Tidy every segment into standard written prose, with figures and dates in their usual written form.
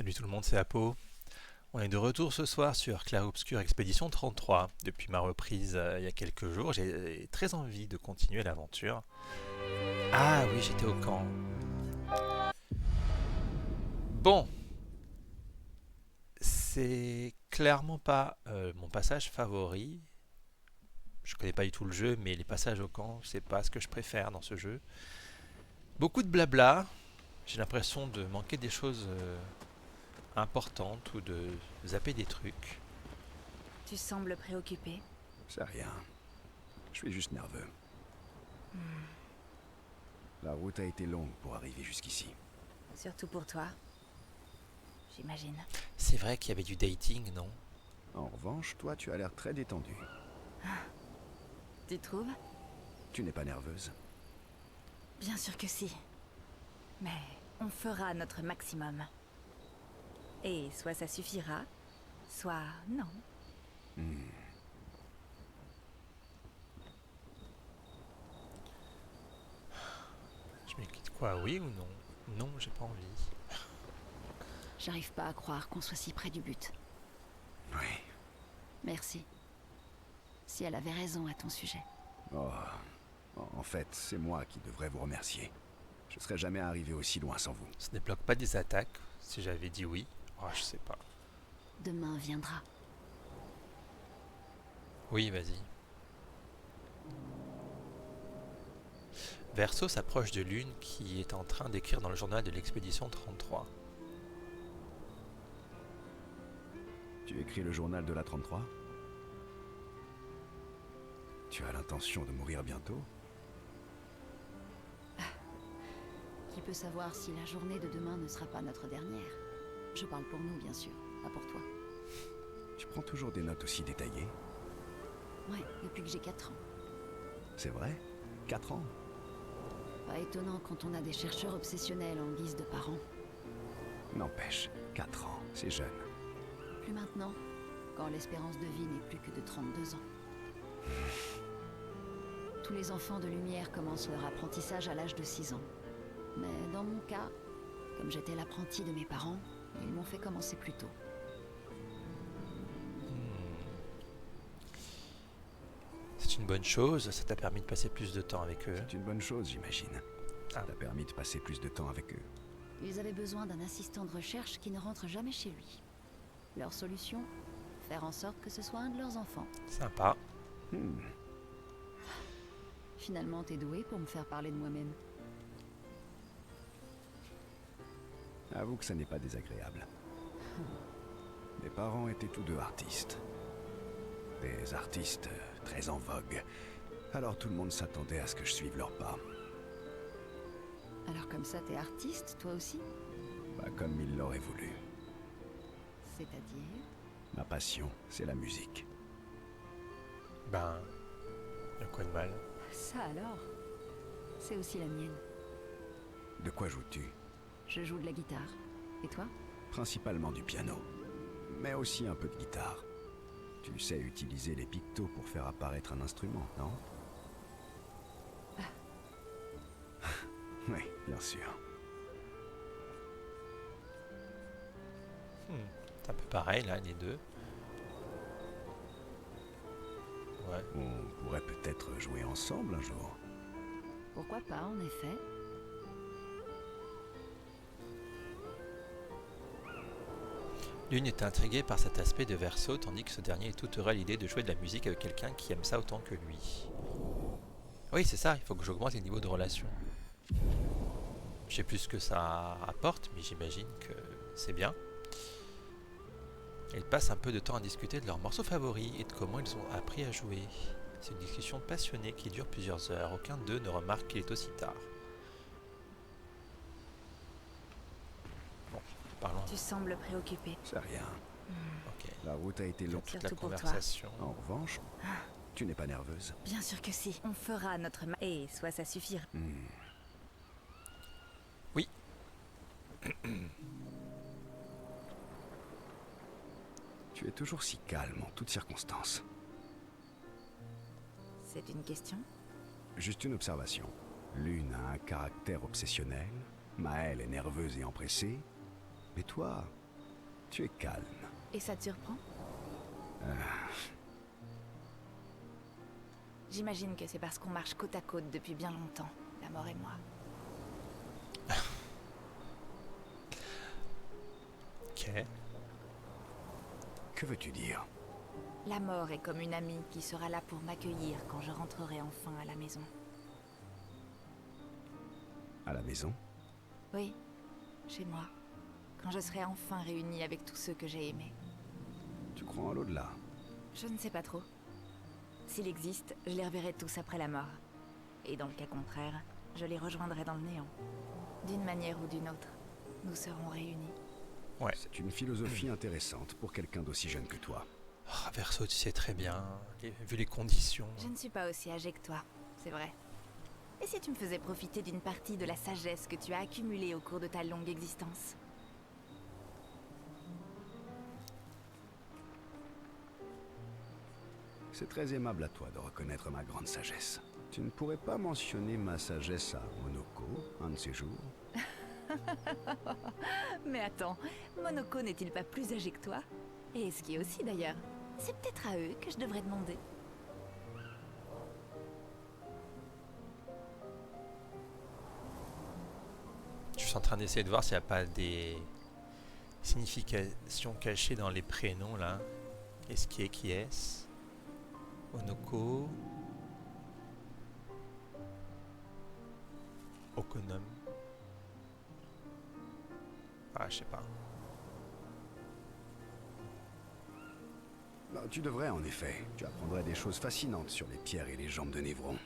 Salut tout le monde, c'est Apo. On est de retour ce soir sur Clair Obscur Expédition 33. Depuis ma reprise il y a quelques jours, j'ai très envie de continuer l'aventure. Ah oui, j'étais au camp. Bon, c'est clairement pas mon passage favori. Je connais pas du tout le jeu, mais les passages au camp, c'est pas ce que je préfère dans ce jeu. Beaucoup de blabla. J'ai l'impression de manquer des choses importantes ou de zapper des trucs. Tu sembles préoccupé. C'est rien. Je suis juste nerveux. La route a été longue pour arriver jusqu'ici. Surtout pour toi. J'imagine. C'est vrai qu'il y avait du dating, non? En revanche, toi, tu as l'air très détendu. Tu trouves? Tu n'es pas nerveuse? Bien sûr que si. Mais on fera notre maximum. Et soit ça suffira, soit non. Je me quitte quoi, oui ou non? Non, j'ai pas envie. J'arrive pas à croire qu'on soit si près du but. Oui. Merci. Si elle avait raison à ton sujet. Oh. En fait, c'est moi qui devrais vous remercier. Je serais jamais arrivé aussi loin sans vous. Ça débloque pas des attaques, si j'avais dit oui. Oh, je sais pas. Demain viendra. Oui, vas-y. Verso s'approche de Lune qui est en train d'écrire dans le journal de l'expédition 33. Tu écris le journal de la 33? Tu as l'intention de mourir bientôt? Qui peut savoir si la journée de demain ne sera pas notre dernière? Je parle pour nous, bien sûr, pas pour toi. Tu prends toujours des notes aussi détaillées? Ouais, depuis que j'ai 4 ans. C'est vrai? 4 ans? Pas étonnant quand on a des chercheurs obsessionnels en guise de parents. N'empêche, 4 ans, c'est jeune. Plus maintenant, quand l'espérance de vie n'est plus que de 32 ans. Tous les enfants de lumière commencent leur apprentissage à l'âge de 6 ans. Mais dans mon cas, comme j'étais l'apprenti de mes parents, ils m'ont fait commencer plus tôt. C'est une bonne chose, ça t'a permis de passer plus de temps avec eux. C'est une bonne chose, j'imagine. Ça Ah. t'a permis de passer plus de temps avec eux. Ils avaient besoin d'un assistant de recherche qui ne rentre jamais chez lui. Leur solution? Faire en sorte que ce soit un de leurs enfants. Sympa. Finalement, t'es doué pour me faire parler de moi-même. Avoue que ça n'est pas désagréable. Mes parents étaient tous deux artistes. Des artistes très en vogue. Alors tout le monde s'attendait à ce que je suive leurs pas. Alors comme ça, t'es artiste, toi aussi? Pas comme ils l'auraient voulu. C'est-à-dire? Ma passion, c'est la musique. Ben, y a quoi de mal? Ça alors? C'est aussi la mienne. De quoi joues-tu? Je joue de la guitare. Et toi? Principalement du piano. Mais aussi un peu de guitare. Tu sais utiliser les pictos pour faire apparaître un instrument, non? Oui, bien sûr. C'est un peu pareil là, les deux. Ouais. On pourrait peut-être jouer ensemble un jour. Pourquoi pas, en effet? Lune est intriguée par cet aspect de Verso, tandis que ce dernier est tout heureux à l'idée de jouer de la musique avec quelqu'un qui aime ça autant que lui. Oui, c'est ça, il faut que j'augmente les niveaux de relation. Je sais plus ce que ça apporte, mais j'imagine que c'est bien. Ils passent un peu de temps à discuter de leurs morceaux favoris et de comment ils ont appris à jouer. C'est une discussion passionnée qui dure plusieurs heures. Aucun d'eux ne remarque qu'il est aussi tard. Bon, parlons. Tu sembles préoccupé. C'est rien. Ok. La route a été longue. Toute la Surtout pour toi. conversation. En revanche, tu n'es pas nerveuse? Bien sûr que si. On fera notre et soit ça suffira. Oui. Tu es toujours si calme en toutes circonstances. C'est une question? Juste une observation. L'une a un caractère obsessionnel, Maëlle est nerveuse et empressée, mais toi, Tu es calme. Et ça te surprend? J'imagine que c'est parce qu'on marche côte à côte depuis bien longtemps, la mort et moi. Ok. Que veux-tu dire? La mort est comme une amie qui sera là pour m'accueillir quand je rentrerai enfin à la maison. À la maison? Oui, chez moi. Quand je serai enfin réunie avec tous ceux que j'ai aimés. Tu crois en l'au-delà? Je ne sais pas trop. S'il existe, je les reverrai tous après la mort. Et dans le cas contraire, je les rejoindrai dans le néant. D'une manière ou d'une autre, nous serons réunis. Ouais. C'est une philosophie intéressante pour quelqu'un d'aussi jeune que toi. Ah, Verseau, tu sais très bien, vu les conditions. Je ne suis pas aussi âgée que toi, c'est vrai. Et si tu me faisais profiter d'une partie de la sagesse que tu as accumulée au cours de ta longue existence? C'est très aimable à toi de reconnaître ma grande sagesse. Tu ne pourrais pas mentionner ma sagesse à Monoko, un de ces jours? Mais attends, Monoko n'est-il pas plus âgé que toi? Et Eski aussi d'ailleurs. C'est peut-être à eux que je devrais demander. Je suis en train d'essayer de voir s'il n'y a pas des significations cachées dans les prénoms là. Est-ce qui est-ce? Onoko. Okonom. Ah, je sais pas. Non, tu devrais en effet. Tu apprendrais des choses fascinantes sur les pierres et les jambes de Névron.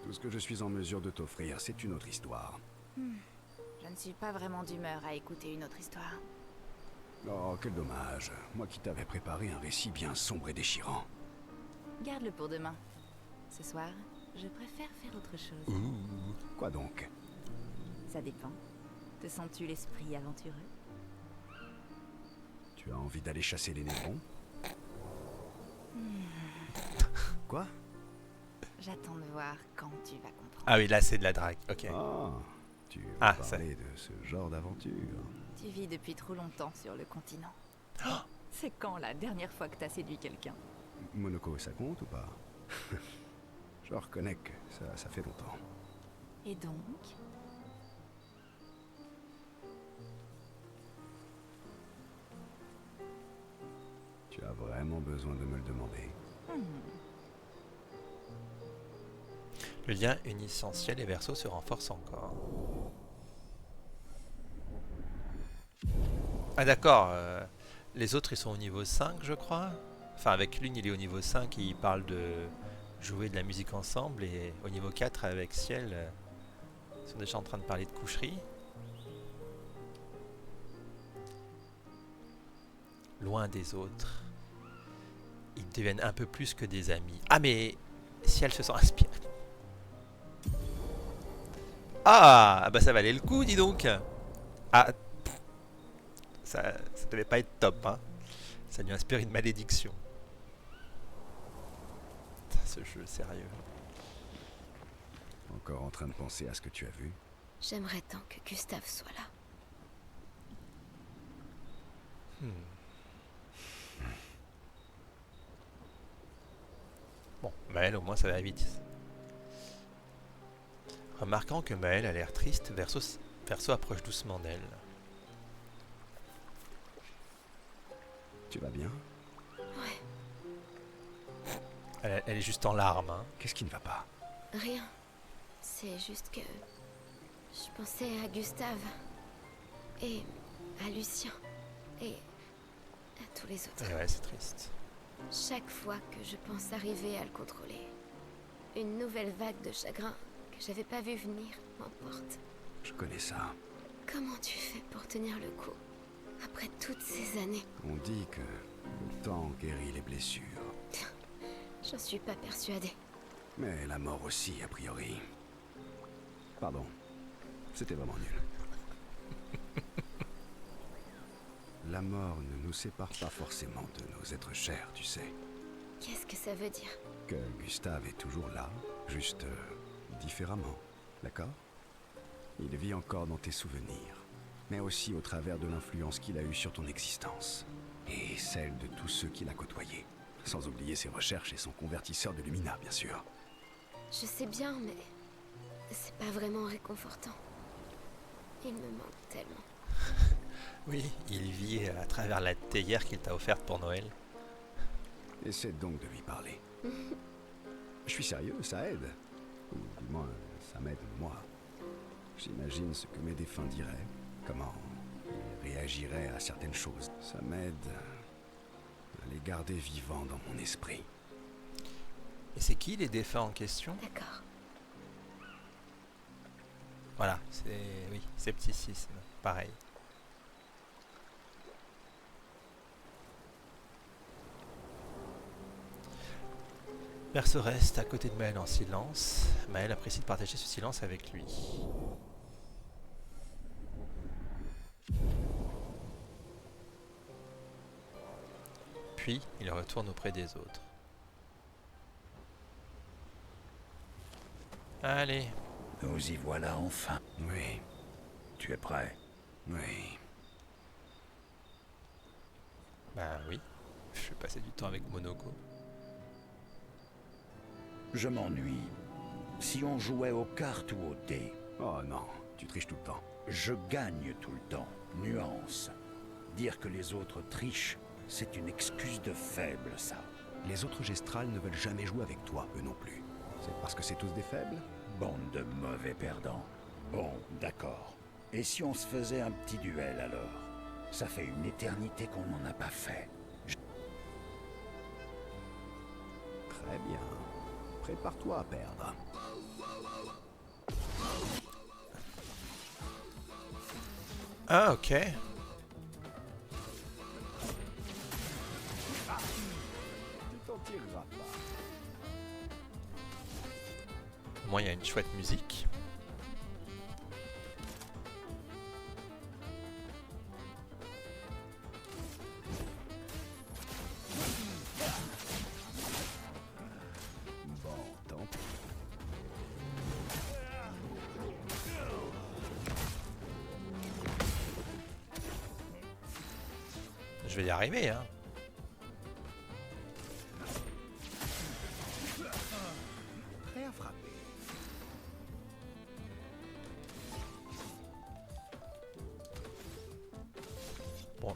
Tout ce que je suis en mesure de t'offrir, c'est une autre histoire. Je ne suis pas vraiment d'humeur à écouter une autre histoire. Oh, quel dommage. Moi qui t'avais préparé un récit bien sombre et déchirant. Garde-le pour demain. Ce soir, je préfère faire autre chose. Ouh. Quoi donc? Ça dépend. Te sens-tu l'esprit aventureux? Tu as envie d'aller chasser les Névrons? Quoi? J'attends de voir quand tu vas comprendre. Ah oui, là c'est de la drague. Ok. Ah, tu veux Ah, parler de ce genre d'aventure? Tu vis depuis trop longtemps sur le continent. C'est quand la dernière fois que t'as séduit quelqu'un? Monoko, ça compte ou pas? Je reconnais que ça fait longtemps. Et donc? Tu as vraiment besoin de me le demander. Le lien unissentiel et Verseau se renforce encore. Ah d'accord, les autres ils sont au niveau 5 je crois. Enfin avec l'une il est au niveau 5 et il parle de jouer de la musique ensemble, et au niveau 4 avec Ciel ils sont déjà en train de parler de coucherie. Loin des autres. Ils deviennent un peu plus que des amis. Ah mais Ciel se sent inspiré. Ah bah ça valait le coup, dis donc. Ah, ça devait pas être top, hein. Ça lui inspire une malédiction. Ce jeu, sérieux. Encore en train de penser à ce que tu as vu? J'aimerais tant que Gustave soit là. Bon, Maëlle, au moins ça va vite. Remarquant que Maëlle a l'air triste, Verseau approche doucement d'elle. Tu vas bien? Elle est juste en larmes, hein. Qu'est-ce qui ne va pas? Rien. C'est juste que... je pensais à Gustave. Et à Lucien. Et à tous les autres. Et ouais, c'est triste. Chaque fois que je pense arriver à le contrôler, une nouvelle vague de chagrin que j'avais pas vu venir m'emporte. Je connais ça. Comment tu fais pour tenir le coup après toutes ces années? On dit que le temps guérit les blessures. J'en suis pas persuadée. Mais la mort aussi, a priori. Pardon. C'était vraiment nul. La mort ne nous sépare pas forcément de nos êtres chers, tu sais. Qu'est-ce que ça veut dire? Que Gustave est toujours là, juste différemment, d'accord? Il vit encore dans tes souvenirs. mais aussi au travers de l'influence qu'il a eue sur ton existence. Et celle de tous ceux qu'il a côtoyés. Sans oublier ses recherches et son convertisseur de Lumina, bien sûr. Je sais bien, mais c'est pas vraiment réconfortant. Il me manque tellement. Oui, il vit à travers la théière qu'il t'a offerte pour Noël. Essaie donc de lui parler. Je suis sérieux, ça aide. Ou du moins, ça m'aide moi. J'imagine ce que mes défunts diraient, comment ils réagiraient à certaines choses. Ça m'aide à les garder vivants dans mon esprit. Et c'est qui les défunts en question? D'accord. Voilà, c'est... oui, scepticisme, pareil. Perso reste à côté de Maël en silence. Maël apprécie de partager ce silence avec lui. Puis, il retourne auprès des autres. Allez, Nous y voilà enfin. Oui, Tu es prêt? oui. bah oui, je vais passer du temps avec Monoko. Je m'ennuie. Si on jouait aux cartes ou au dés, Oh non, tu triches tout le temps. je gagne tout le temps. Nuance. Dire que les autres trichent, c'est une excuse de faible, ça. Les autres gestrales ne veulent jamais jouer avec toi, eux non plus. C'est parce que c'est tous des faibles? Bande de mauvais perdants. Bon, d'accord. Et si on se faisait un petit duel alors? Ça fait une éternité qu'on n'en a pas fait. Très bien. Prépare-toi à perdre. Ah, ok. Tu t'en tireras pas. Au moins, il y a une chouette musique. Bon, tant pis. Je vais y arriver, hein. Prêt à frapper. Bon.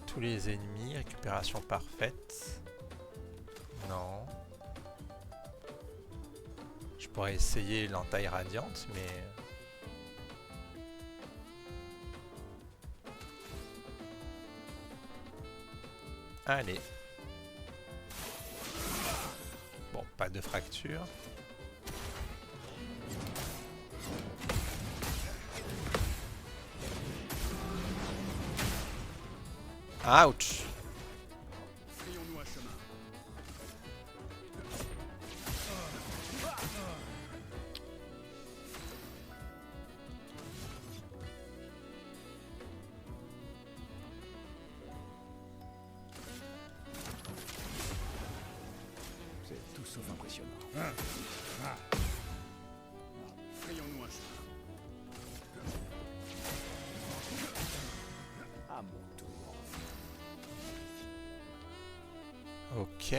Tous les ennemis, récupération parfaite. Non. Je pourrais essayer l'entaille radiante, mais... Allez. Bon, pas de fracture. Ouch! Frayons-nous un chemin. C'est tout sauf impressionnant. Frayons-nous un chemin. À mon tour. Ok. Il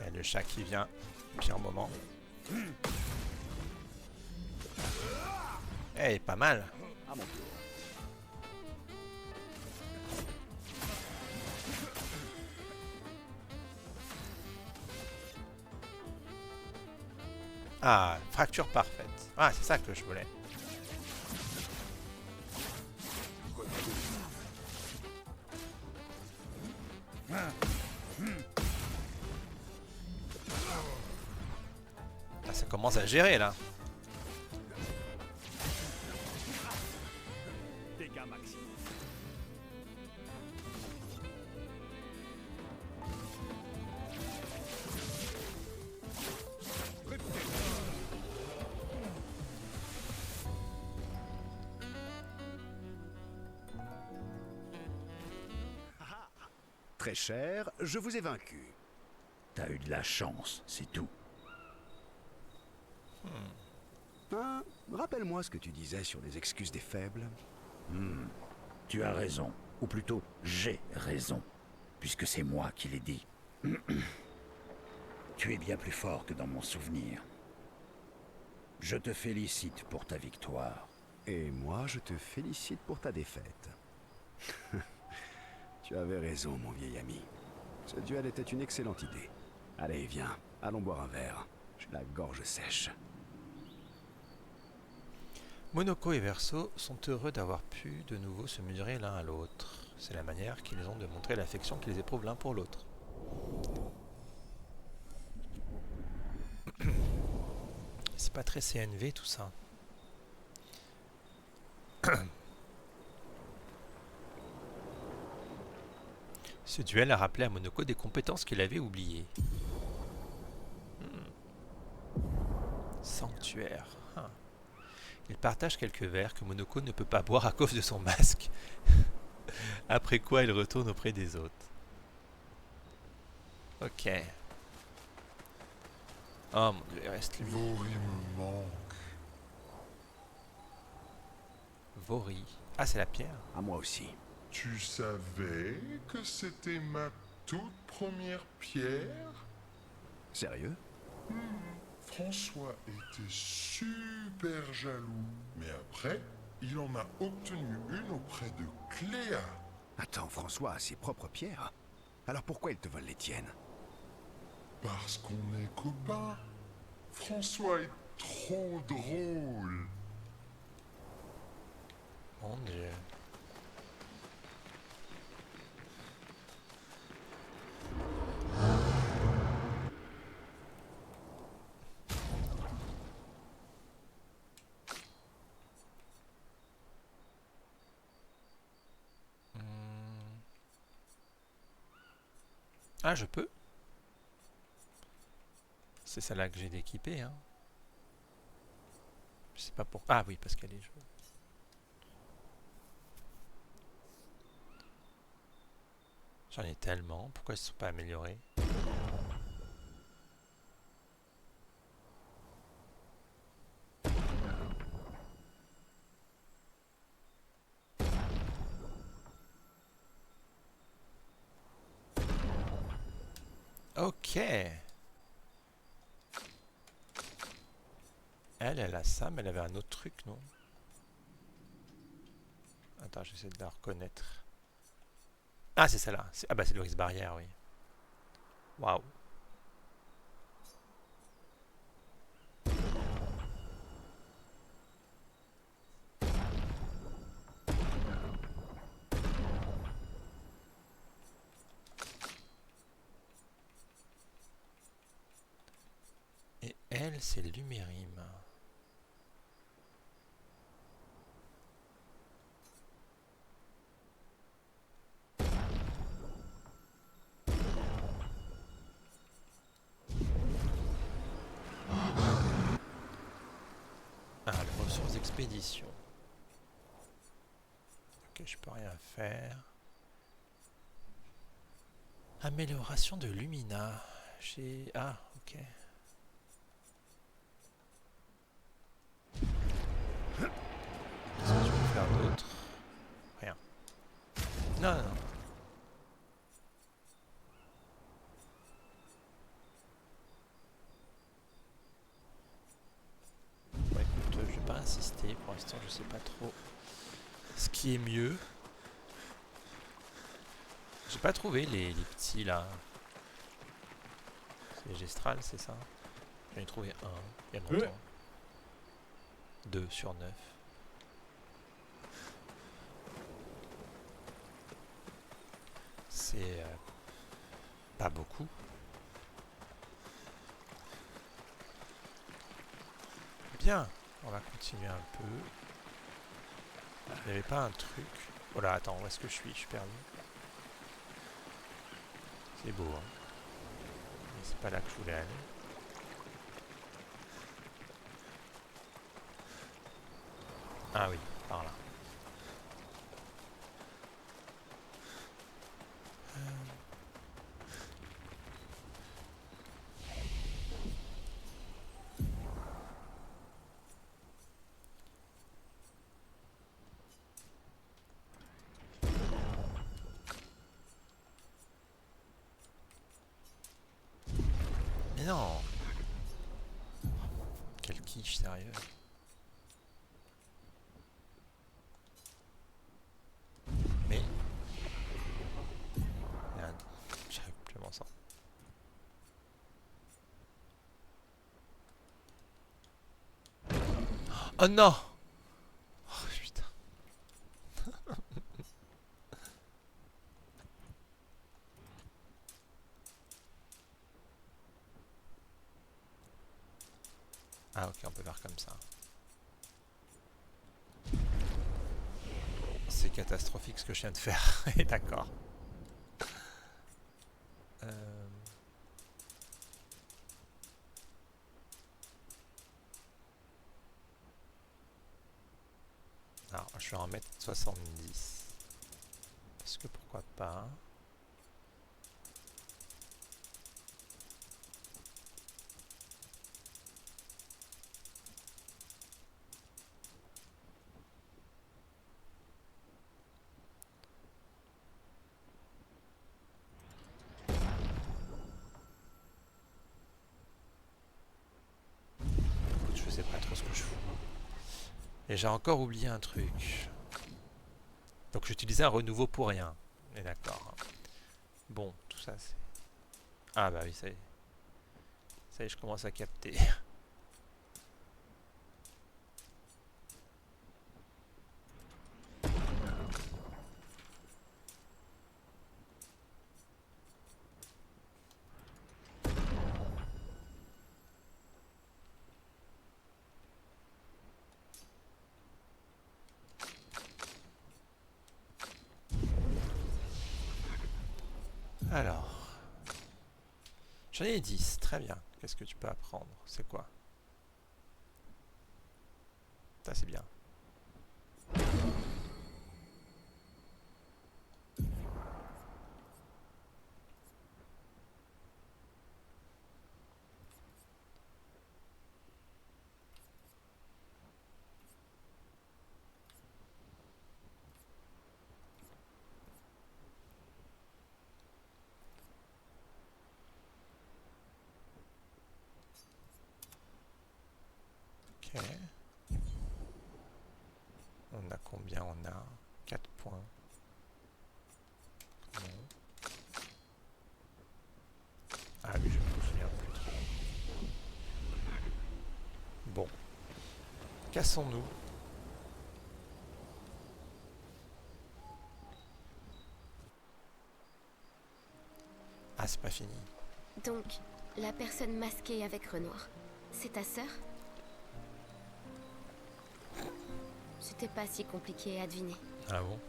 y a le chat qui vient. Pire moment. Eh, pas mal. À mon tour. Ah, fracture parfaite. Ah, c'est ça que je voulais. Ah, ça commence à gérer là. Dégâts maximum. très cher, je vous ai vaincu. T'as eu de la chance, c'est tout. Hein? Rappelle-moi ce que tu disais sur les excuses des faibles. Tu as raison. Ou plutôt, j'ai raison. Puisque c'est moi qui l'ai dit. Tu es bien plus fort que dans mon souvenir. Je te félicite pour ta victoire. Et moi, je te félicite pour ta défaite. Tu avais raison, mon vieil ami. Ce duel était une excellente idée. Allez, viens, allons boire un verre. J'ai la gorge sèche. Monoko et Verso sont heureux d'avoir pu de nouveau se mesurer l'un à l'autre. C'est la manière qu'ils ont de montrer l'affection qu'ils éprouvent l'un pour l'autre. C'est pas très CNV tout ça. Ce duel a rappelé à Monoko des compétences qu'il avait oubliées. Sanctuaire. Ah. Il partage quelques verres que Monoko ne peut pas boire à cause de son masque. Après quoi, il retourne auprès des autres. Ok. Oh mon dieu, il reste lui. Vori me manque. Vori. Ah, c'est la pierre. À moi aussi. Tu savais que c'était ma toute première pierre? Sérieux? François était super jaloux. Mais après, il en a obtenu une auprès de Cléa. Attends, François a ses propres pierres. Alors pourquoi il te vole les tiennes? Parce qu'on est copains. François est trop drôle. Mon dieu. Ah, je peux? C'est celle-là que j'ai d'équiper, hein. Je sais pas pourquoi. Ah oui, parce qu'elle est jaune. J'en ai tellement. Pourquoi ils ne sont pas améliorés? Ok. Elle a ça, mais elle avait un autre truc, non? Attends, j'essaie de la reconnaître. Ah, c'est celle-là. Ah bah c'est le risque barrière, oui. Waouh. Et elle, c'est Lumérime. Ah, les ressources d'expédition. Ok, je peux rien faire. Amélioration de Lumina. J'ai... Ah, ok. Qu'est-ce que tu peux faire d'autre? Rien. Non, non, non. Bon, écoute, je vais pas insister. Pour l'instant, je sais pas trop ce qui est mieux. J'ai pas trouvé les petits là. C'est Gestral, c'est ça? J'en ai trouvé un il y a longtemps. 2 sur 9. C'est pas beaucoup. Bien, on va continuer un peu. Il n'y avait pas un truc. Oh là, attends, où est-ce que je suis? Je suis perdu. C'est beau, hein. Mais c'est pas là que je voulais aller. Ah oui, par là. non. Quel quiche, sérieux. Mais... Merde, j'arrive plus à m'en sortir. Oh non! Oh putain. Ah ok, on peut faire comme ça. C'est catastrophique ce que je viens de faire. D'accord. Alors, je vais en mettre 70. Parce que pourquoi pas. Je sais pas trop ce que je fous. Et j'ai encore oublié un truc. Donc j'utilisais un renouveau pour rien. On est d'accord. Bon, tout ça c'est... Ah bah oui, ça y est. Ça y est, je commence à capter. Alors... J'en ai 10, très bien. Qu'est-ce que tu peux apprendre? C'est quoi? Ça c'est bien. Ok. On a combien? On a 4 points. Non. Ah oui, je me souviens plus trop. Bon. Cassons-nous. Ah, c'est pas fini. Donc, la personne masquée avec Renoir, c'est ta sœur? C'était pas si compliqué à deviner. Ah bon?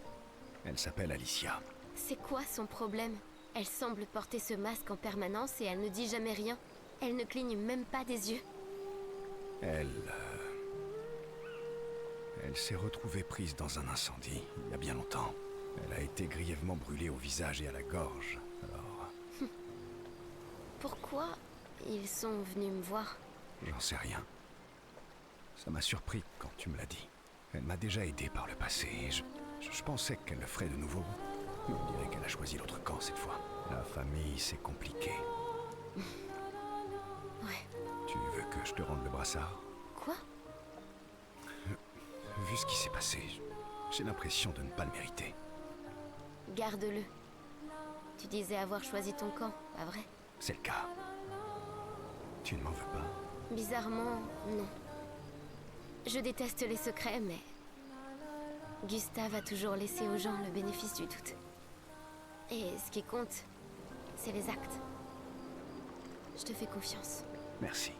Elle s'appelle Alicia. C'est quoi son problème? Elle semble porter ce masque en permanence et elle ne dit jamais rien. Elle ne cligne même pas des yeux. Elle s'est retrouvée prise dans un incendie, il y a bien longtemps. Elle a été grièvement brûlée au visage et à la gorge, alors... Pourquoi ils sont venus me voir? J'en sais rien. Ça m'a surpris quand tu me l'as dit. Elle m'a déjà aidé par le passé et je pensais qu'elle le ferait de nouveau. Mais on dirait qu'elle a choisi l'autre camp cette fois. La famille, c'est compliqué. Ouais. Tu veux que je te rende le brassard? Quoi? Vu ce qui s'est passé, j'ai l'impression de ne pas le mériter. Garde-le. Tu disais avoir choisi ton camp, pas vrai? C'est le cas. Tu ne m'en veux pas? Bizarrement, non. Je déteste les secrets, mais... Gustave a toujours laissé aux gens le bénéfice du doute. Et ce qui compte, c'est les actes. Je te fais confiance. Merci.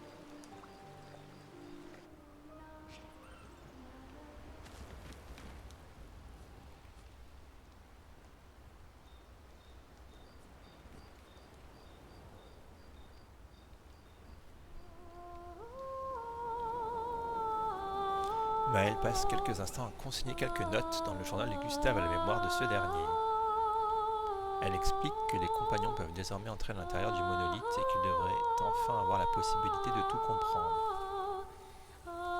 Maëlle passe quelques instants à consigner quelques notes dans le journal de Gustave à la mémoire de ce dernier. Elle explique que les compagnons peuvent désormais entrer à l'intérieur du monolithe et qu'ils devraient enfin avoir la possibilité de tout comprendre.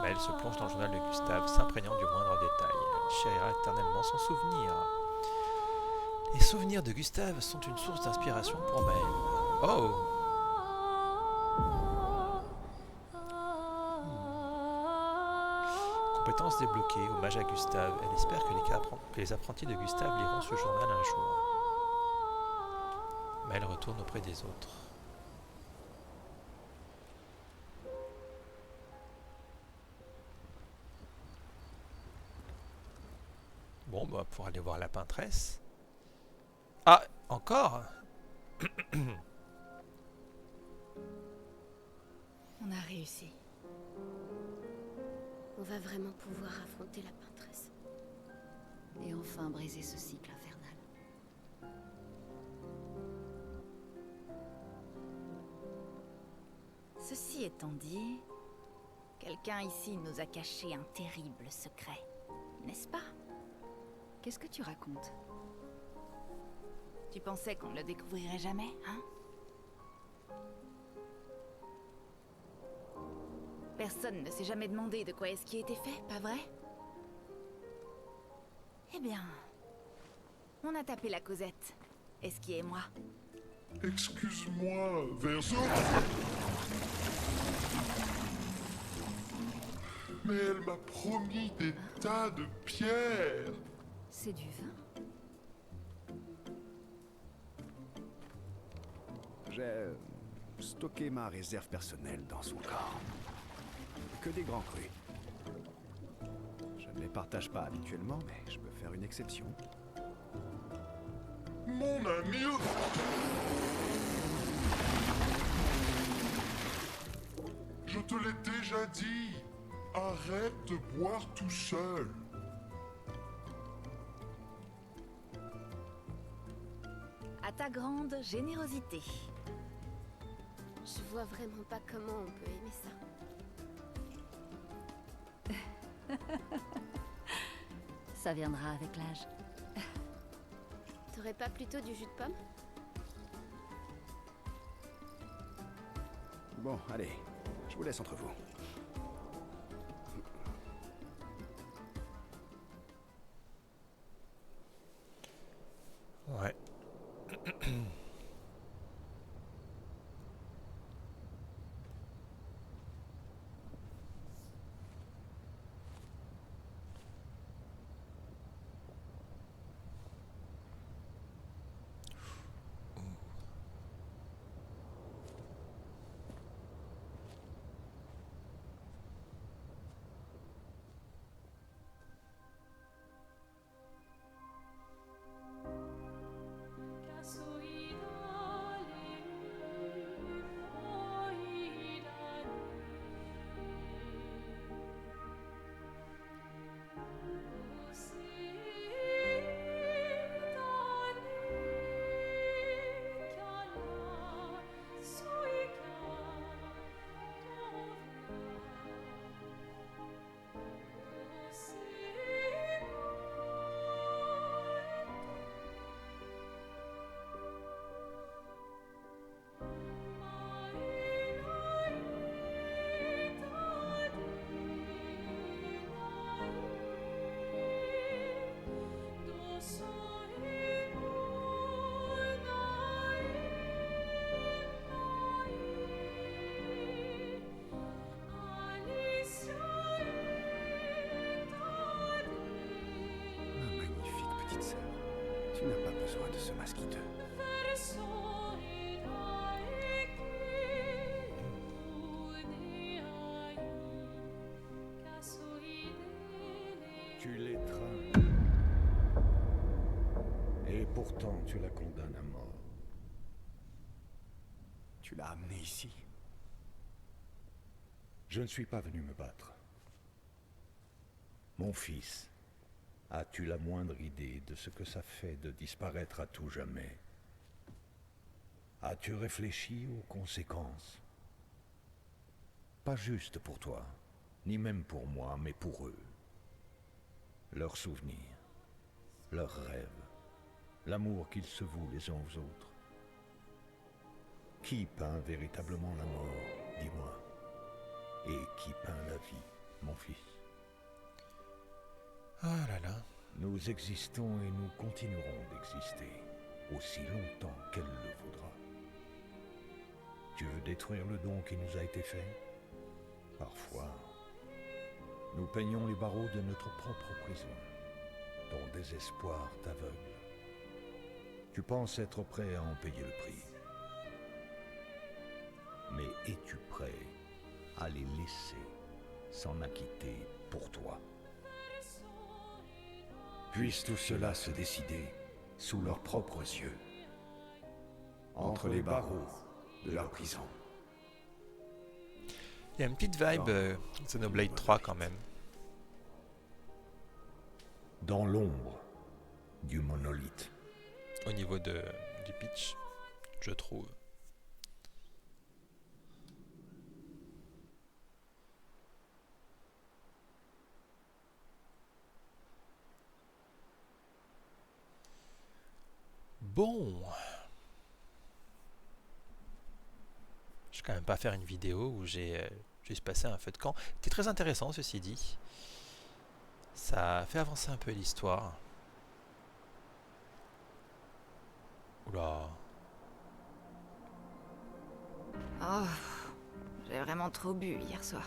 Maëlle se plonge dans le journal de Gustave, s'imprégnant du moindre détail. Elle chérira éternellement son souvenir. Les souvenirs de Gustave sont une source d'inspiration pour Maëlle. Oh! Compétences débloquées, hommage à Gustave. Elle espère que les apprentis de Gustave liront ce journal un jour. Mais elle retourne auprès des autres. Bon, bah, pour aller voir la peintresse. Ah, encore? On a réussi. On va vraiment pouvoir affronter la peintresse. Et enfin briser ce cycle infernal. Ceci étant dit, quelqu'un ici nous a caché un terrible secret, n'est-ce pas? Qu'est-ce que tu racontes? Tu pensais qu'on ne le découvrirait jamais, hein? Personne ne s'est jamais demandé de quoi est-ce qui a été fait, pas vrai? Eh bien, on a tapé la Cosette. Esqui et moi. Excuse-moi, Verso. Mais elle m'a promis des tas de pierres. C'est du vin? J'ai stocké ma réserve personnelle dans son corps. Que des grands crus. Je ne les partage pas habituellement, mais je peux faire une exception. Mon ami. Je te l'ai déjà dit. Arrête de boire tout seul. À ta grande générosité. Je vois vraiment pas comment on peut aimer ça. Ça viendra avec l'âge. T'aurais pas plutôt du jus de pomme? Bon, allez, je vous laisse entre vous. Ouais. Tu n'as pas besoin de ce masque hideux. Tu l'étreins. Et pourtant, tu la condamnes à mort. Tu l'as amené ici. Je ne suis pas venu me battre. Mon fils, as-tu la moindre idée de ce que ça fait de disparaître à tout jamais? As-tu réfléchi aux conséquences? Pas juste pour toi, ni même pour moi, mais pour eux. Leurs souvenirs, leurs rêves, l'amour qu'ils se vouent les uns aux autres. Qui peint véritablement la mort, dis-moi? Et qui peint la vie, mon fils? Ah là là. Nous existons et nous continuerons d'exister, aussi longtemps qu'elle le voudra. Tu veux détruire le don qui nous a été fait? Parfois, Nous peignons les barreaux de notre propre prison. Ton désespoir t'aveugle. Tu penses être prêt à en payer le prix. Mais es-tu prêt à les laisser s'en acquitter pour toi? Puisse tout cela se décider sous leurs propres yeux, entre les barreaux de leur prison. Il y a une petite vibe Xenoblade 3 quand même. Dans l'ombre du monolithe. Au niveau du pitch, je trouve. Bon. Je vais quand même pas faire une vidéo où j'ai juste passé un feu de camp. C'était très intéressant ceci dit. Ça fait avancer un peu l'histoire. Oula. Oh, j'ai vraiment trop bu hier soir.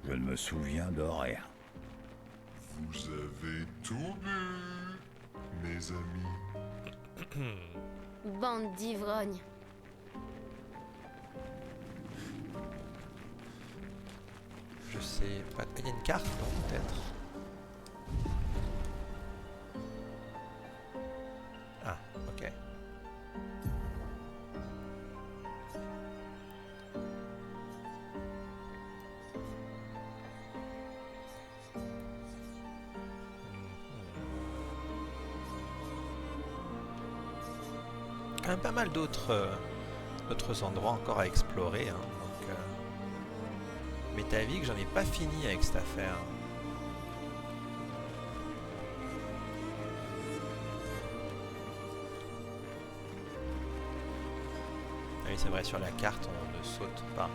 Je ne me souviens de rien. Vous avez tout bu, mes amis. Bande d'ivrognes. Je sais pas. Il y a une carte, non, peut-être. Ah, ok. Quand même pas mal d'autres endroits encore à explorer. Hein, donc, mais t'as vu que j'en ai pas fini avec cette affaire. Ah oui, c'est vrai, sur la carte, on ne saute pas.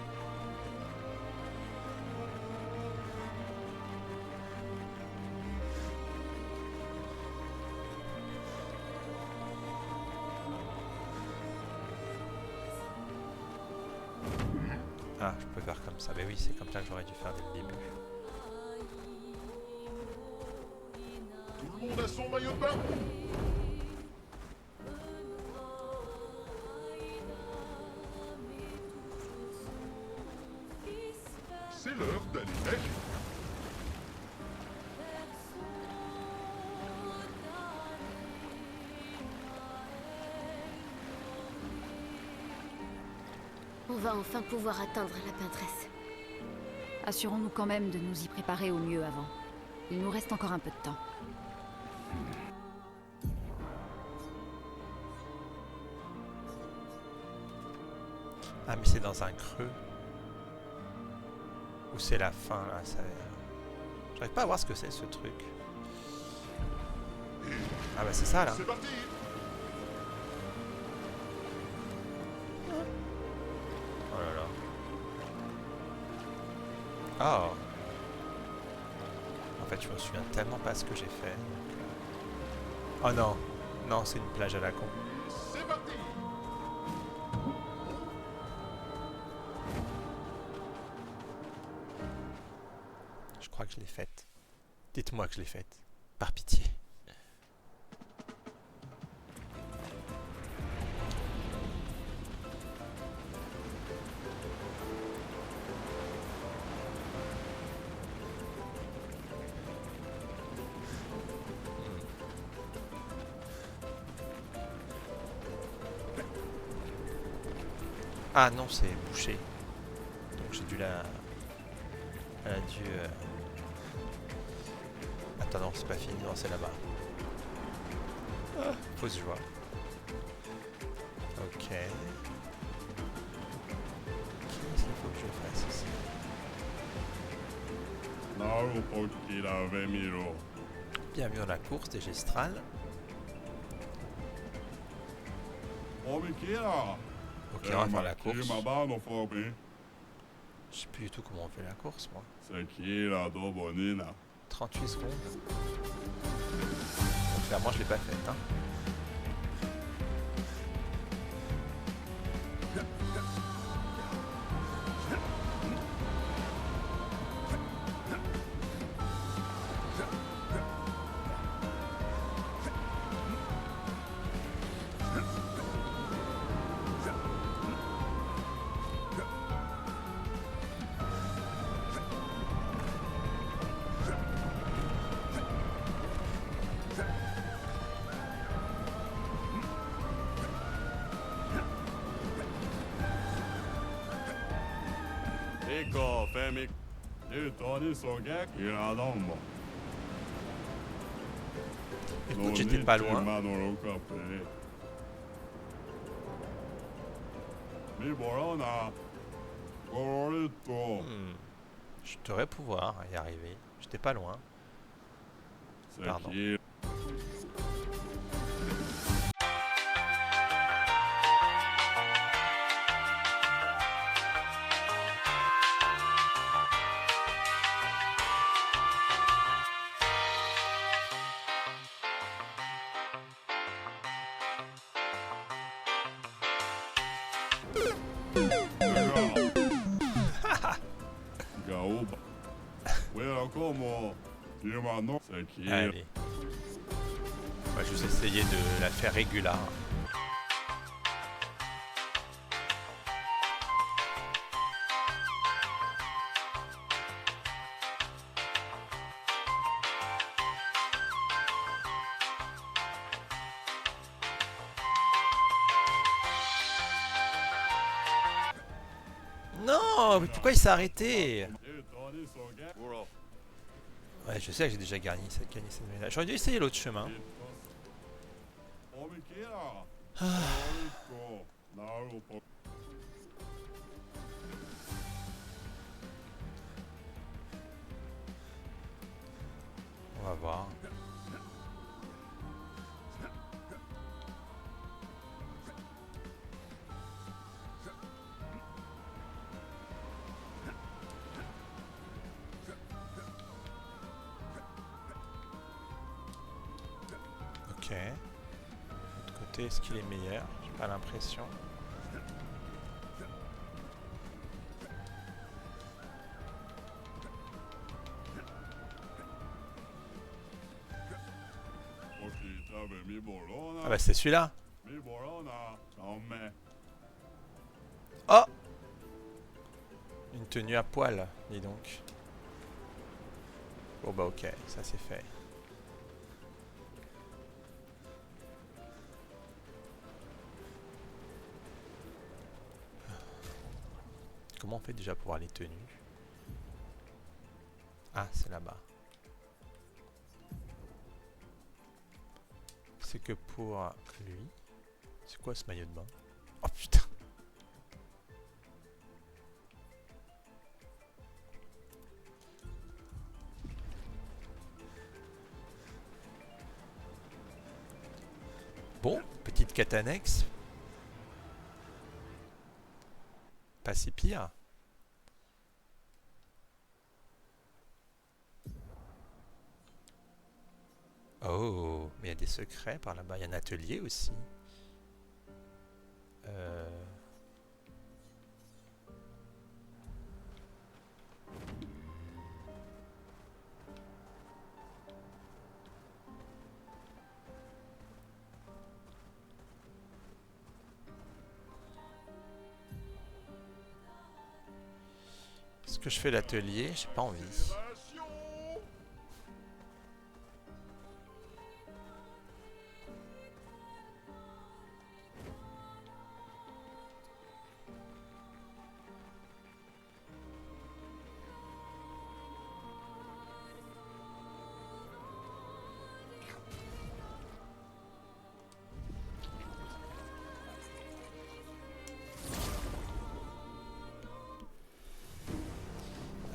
Ah, je peux faire comme ça. Mais oui, c'est comme ça que j'aurais dû faire dès le début. Tout le monde a son maillot de bain? C'est l'heure d'aller pêcher. On va enfin pouvoir atteindre la peintresse. Assurons-nous quand même de nous y préparer au mieux avant. Il nous reste encore un peu de temps. Ah, mais c'est dans un creux. Ou c'est la fin, là. J'arrive pas à voir ce que c'est, ce truc. Ah bah c'est ça, là. C'est parti! Oh là là. Oh. En fait, je me souviens tellement pas ce que j'ai fait. Oh non. Non, c'est une plage à la con. C'est parti! Je crois que je l'ai faite. Dites-moi que je l'ai faite. Par pitié. Ah non, c'est bouché. Donc j'ai dû la... Elle a dû... Attends, non, c'est pas fini, non, c'est là-bas. Ah, fausse joie. Ok. Qu'est-ce qu'il faut que je fasse ici? Bienvenue dans la course des Gestrales. Ok, on va faire la course. Je sais plus du tout comment on fait la course, moi. 38 secondes. Donc clairement, je l'ai pas faite, hein. Écoute, j'étais pas loin. Je devrais pouvoir y arriver. J'étais pas loin. Pardon. Allez. On va juste essayer de la faire régulière. Non, mais pourquoi il s'est arrêté? Ouais, je sais que j'ai déjà gagné cette manette. J'aurais dû essayer l'autre chemin. On va voir. Ok. De l'autre côté, est-ce qu'il est meilleur? J'ai pas l'impression. Ah bah c'est celui-là. Oh! Une tenue à poil, dis donc. Bon bah ok, ça c'est fait. Comment on fait déjà pour voir les tenues? Ah, c'est là-bas. C'est que pour lui. C'est quoi ce maillot de bain? Oh putain! Bon, petite quête annexe. Pas si pire. Oh, mais il y a des secrets par là-bas. Il y a un atelier aussi. Est-ce que je fais l'atelier? J'ai pas envie.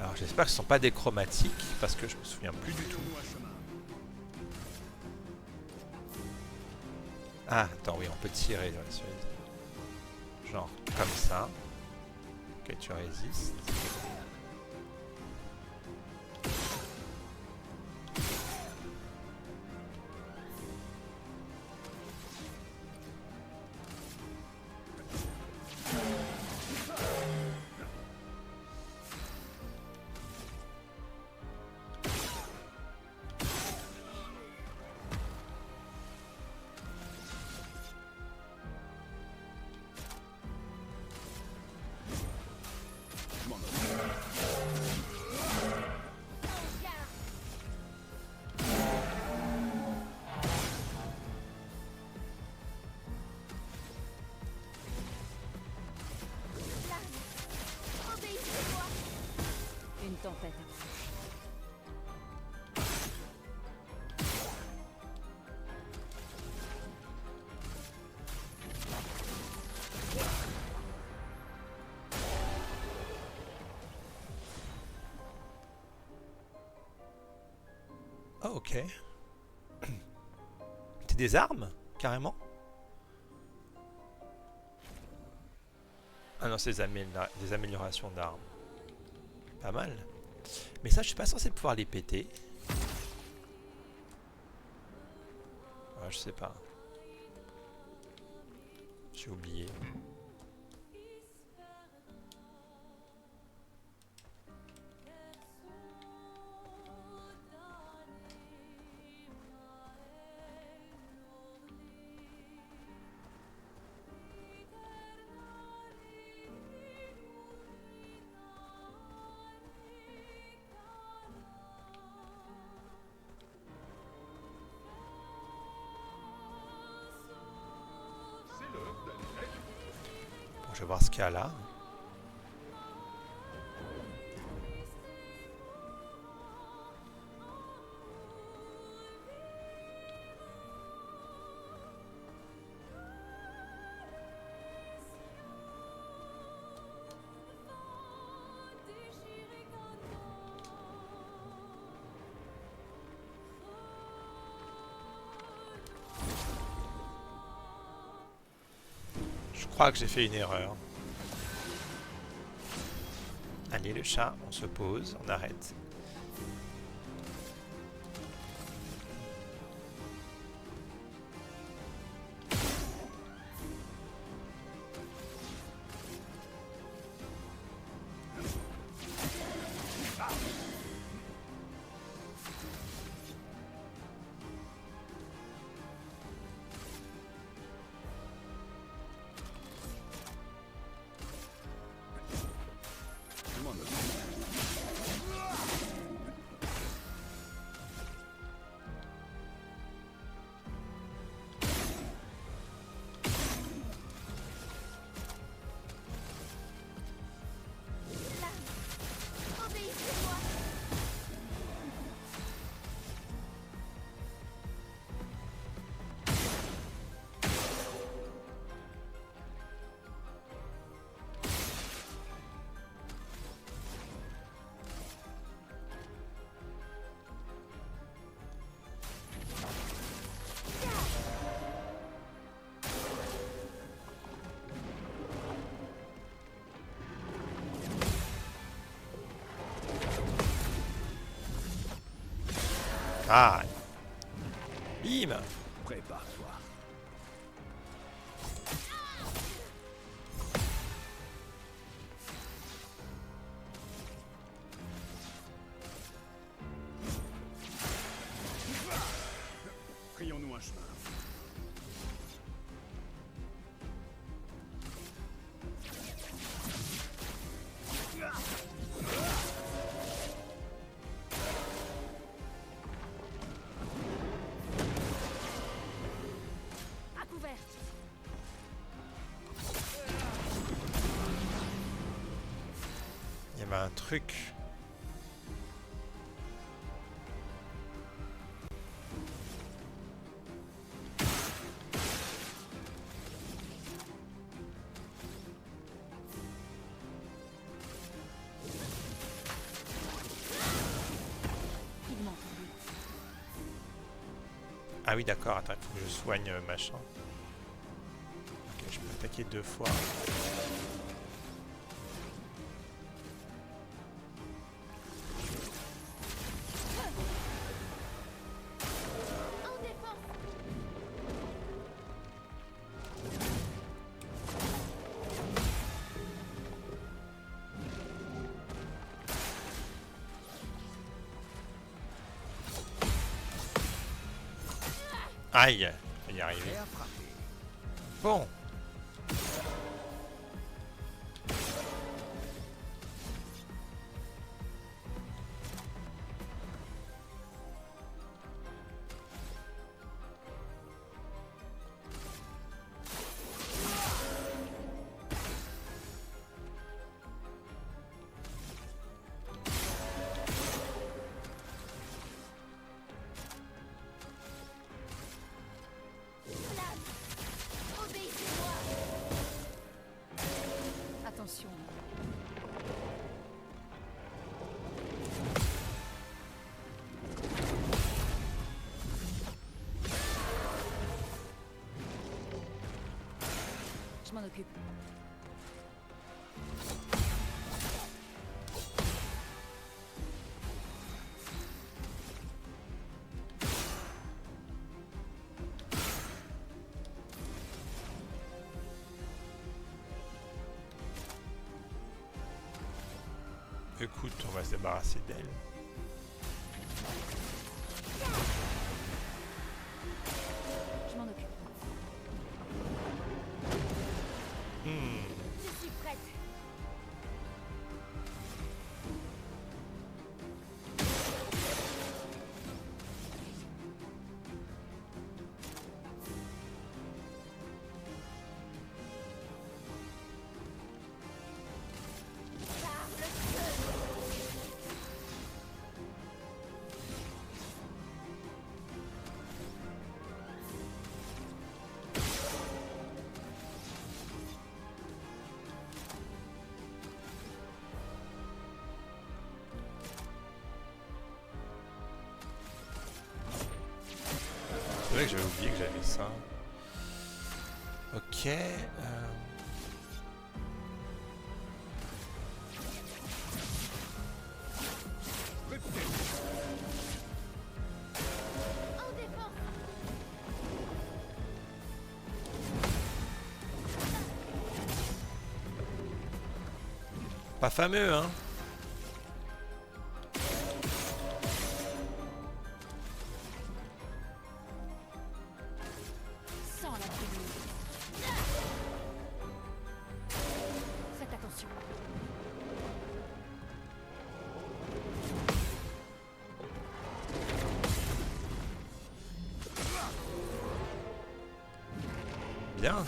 Alors j'espère que ce ne sont pas des chromatiques parce que je me souviens plus du tout. Ah, attends, oui, on peut tirer dans la suite. Genre comme ça. Ok, tu résistes. fait. Oh, ok. C'est des armes, carrément? Ah non, c'est des améliorations d'armes. Pas mal. Mais ça, je suis pas censé pouvoir les péter. Ouais, je sais pas. J'ai oublié. Bon, je vais voir ce qu'il y a là. Je crois que j'ai fait une erreur. Allez, le chat, on se pose, on arrête. Je m'en occupe. Obéissez-moi. Ah! Bim! Prépare-toi. Frayons-nous un chemin. À couvert. Il y avait un truc. Il m'entend plus. Ah oui, d'accord, attends, il faut que je soigne machin. Ok, je peux attaquer 2 fois. En défense. Aïe! On va y arriver. Prêt à frapper. Bon! attention. Je m'en occupe. Écoute, on va se débarrasser d'elle. Je m'en occupe. Je suis prête. C'est vrai que j'avais oublié que j'avais ça. Ok. En défense. Pas fameux, hein. Sans la prévenir. Faites attention. Bien.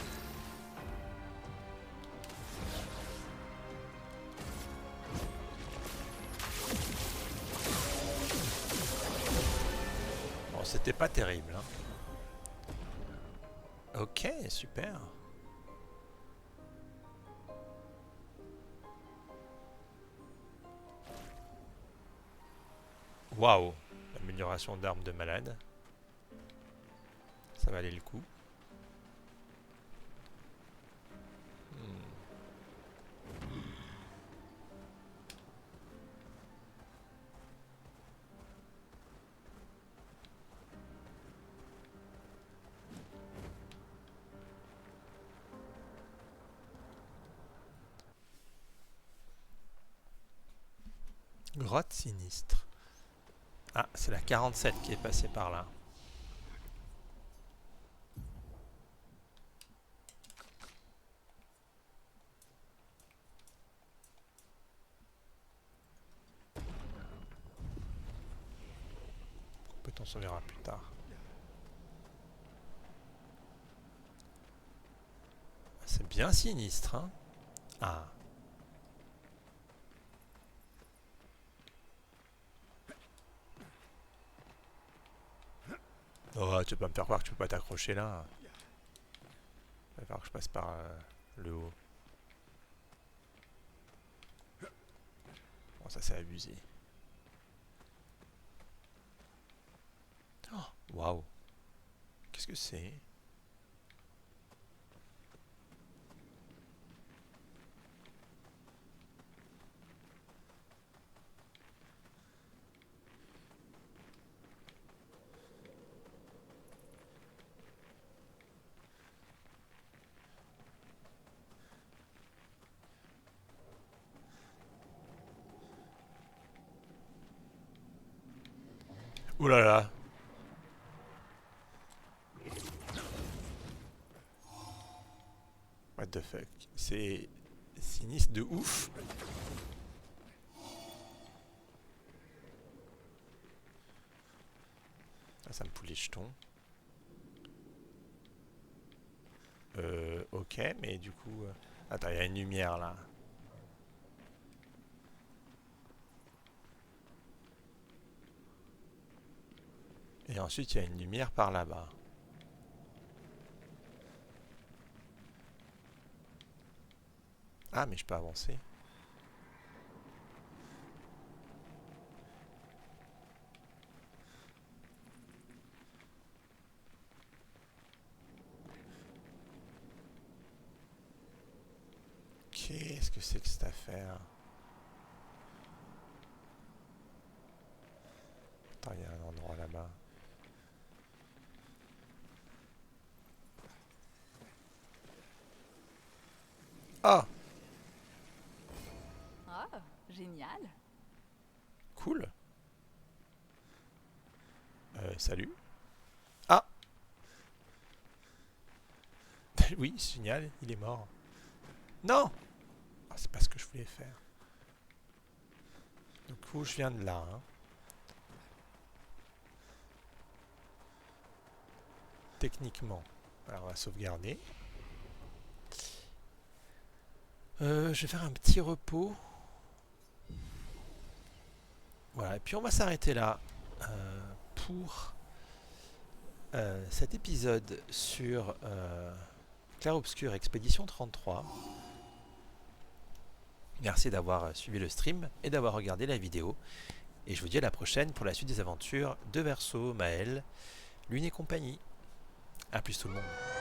Bon, c'était pas terrible, hein. Ok, super. Waouh, amélioration d'armes de malade. Ça valait le coup. Grotte sinistre. Ah, c'est la 47 qui est passée par là. Peut-on s'en verra plus tard. C'est bien sinistre, hein. Ah. Oh, tu peux pas me faire croire que tu peux pas t'accrocher là. Il va falloir que je passe par le haut. Bon, ça c'est abusé. Oh, waouh. Qu'est-ce que c'est? Ouh là là. What the fuck? C'est sinistre de ouf. Ah, ça me fout les jetons. Ok, mais du coup... Attends, il y a une lumière là. Et ensuite, il y a une lumière par là-bas. Ah, mais je peux avancer. Qu'est-ce que c'est que cette affaire? Attends, il y a un endroit là-bas. Ah! Oh, génial. Cool. Salut. Ah! Oui, c'est génial, il est mort. Non! Ah, c'est pas ce que je voulais faire. Du coup, je viens de là. Hein. Techniquement. Alors, on va sauvegarder. Je vais faire un petit repos. Voilà, et puis on va s'arrêter là pour cet épisode sur Clair-Obscur Expédition 33. Merci d'avoir suivi le stream et d'avoir regardé la vidéo. Et je vous dis à la prochaine pour la suite des aventures de Verso, Maël, Lune et compagnie. A plus tout le monde.